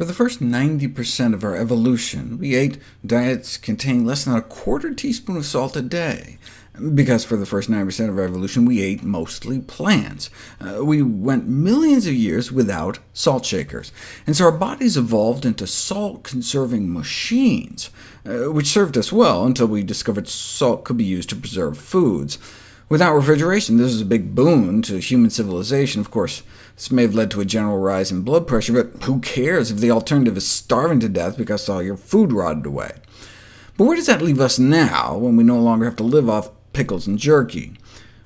For the first 90% of our evolution, we ate diets containing less than a quarter teaspoon of salt a day, because for the first 90% of our evolution we ate mostly plants. We went millions of years without salt shakers, and so our bodies evolved into salt-conserving machines, which served us well until we discovered salt could be used to preserve foods. Without refrigeration, this is a big boon to human civilization. Of course, this may have led to a general rise in blood pressure, but who cares if the alternative is starving to death because all your food rotted away? But where does that leave us now, when we no longer have to live off pickles and jerky?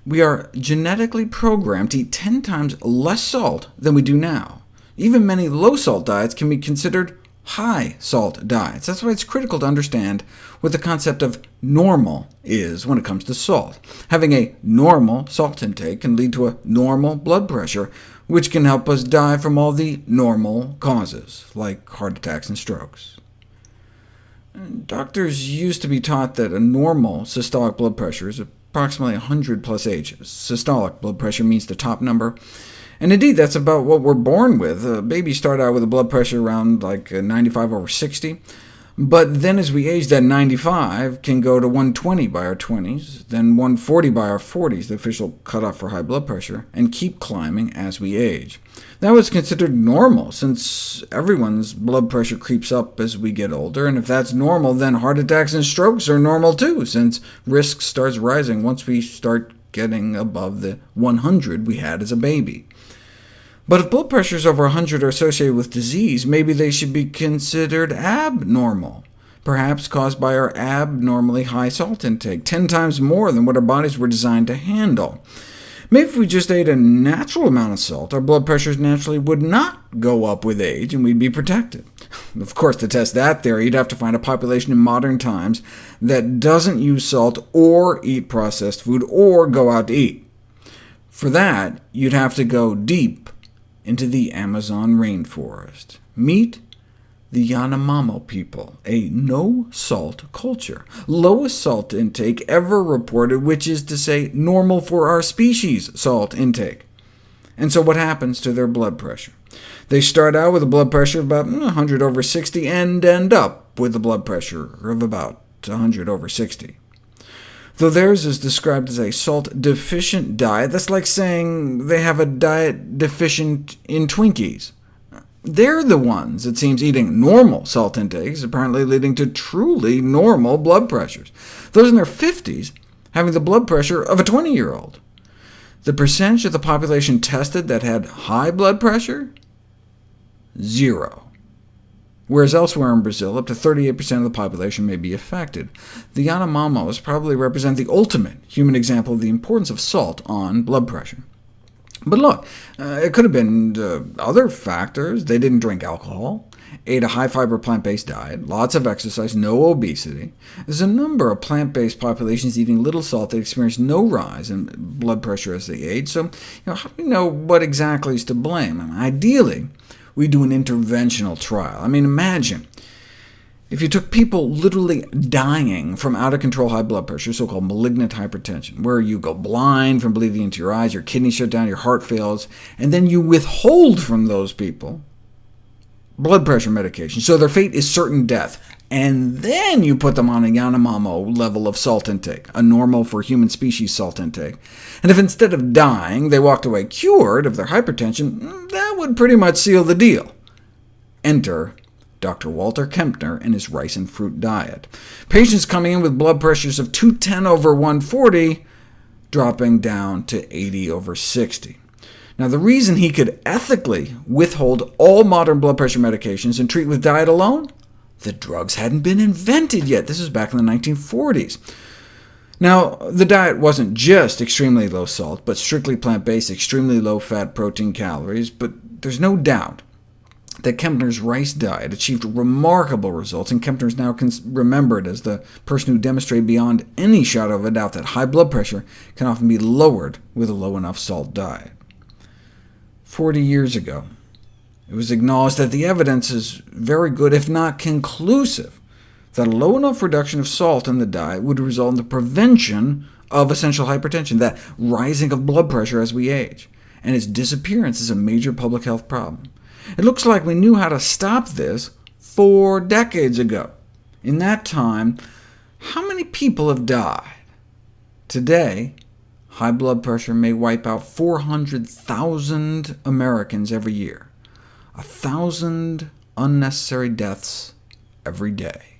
We are genetically programmed to eat 10 times less salt than we do now. Even many low-salt diets can be considered high-salt diets. That's why it's critical to understand what the concept of normal is when it comes to salt. Having a normal salt intake can lead to a normal blood pressure, which can help us die from all the normal causes, like heart attacks and strokes. Doctors used to be taught that a normal systolic blood pressure is approximately 100 H. Systolic blood pressure means the top number, and indeed that's about what we're born with. Babies start out with a blood pressure around 95/60, but then as we age, that 95 can go to 120 by our 20s, then 140 by our 40s, the official cutoff for high blood pressure, and keep climbing as we age. That was considered normal, since everyone's blood pressure creeps up as we get older, and if that's normal, then heart attacks and strokes are normal too, since risk starts rising once we start getting above the 100 we had as a baby. But if blood pressures over 100 are associated with disease, maybe they should be considered abnormal, perhaps caused by our abnormally high salt intake, 10 times more than what our bodies were designed to handle. Maybe if we just ate a natural amount of salt, our blood pressures naturally would not go up with age, and we'd be protected. Of course, to test that theory, you'd have to find a population in modern times that doesn't use salt or eat processed food or go out to eat. For that, you'd have to go deep into the Amazon rainforest. Meet the Yanomamo people, a no-salt culture, lowest salt intake ever reported, which is to say normal for our species salt intake. And so what happens to their blood pressure? They start out with a blood pressure of about 100/60, and end up with a blood pressure of about 100/60. Though theirs is described as a salt-deficient diet, that's like saying they have a diet deficient in Twinkies. They're the ones, it seems, eating normal salt intakes, apparently leading to truly normal blood pressures. Those in their 50s having the blood pressure of a 20-year-old. The percentage of the population tested that had high blood pressure? 0. Whereas elsewhere in Brazil, up to 38% of the population may be affected. The Yanomamos probably represent the ultimate human example of the importance of salt on blood pressure. But look, it could have been other factors. They didn't drink alcohol, ate a high-fiber plant-based diet, lots of exercise, no obesity. There's a number of plant-based populations eating little salt that experience no rise in blood pressure as they age, so how do we know what exactly is to blame? Ideally, we do an interventional trial. Imagine if you took people literally dying from out-of-control high blood pressure, so-called malignant hypertension, where you go blind from bleeding into your eyes, your kidneys shut down, your heart fails, and then you withhold from those people blood pressure medication, so their fate is certain death, and then you put them on a Yanomamo level of salt intake, a normal for human species salt intake. And if instead of dying they walked away cured of their hypertension, that would pretty much seal the deal. Enter Dr. Walter Kempner and his rice and fruit diet. Patients coming in with blood pressures of 210/140, dropping down to 80/60. Now, the reason he could ethically withhold all modern blood pressure medications and treat with diet alone? The drugs hadn't been invented yet. This was back in the 1940s. Now, the diet wasn't just extremely low salt, but strictly plant-based, extremely low fat, protein, calories. But there's no doubt that Kempner's rice diet achieved remarkable results, and Kempner is now remembered as the person who demonstrated beyond any shadow of a doubt that high blood pressure can often be lowered with a low enough salt diet. 40 years ago, it was acknowledged that the evidence is very good, if not conclusive, that a low enough reduction of salt in the diet would result in the prevention of essential hypertension, that rising of blood pressure as we age, and its disappearance is a major public health problem. It looks like we knew how to stop this 4 decades ago. In that time, how many people have died? Today, high blood pressure may wipe out 400,000 Americans every year, 1,000 unnecessary deaths every day.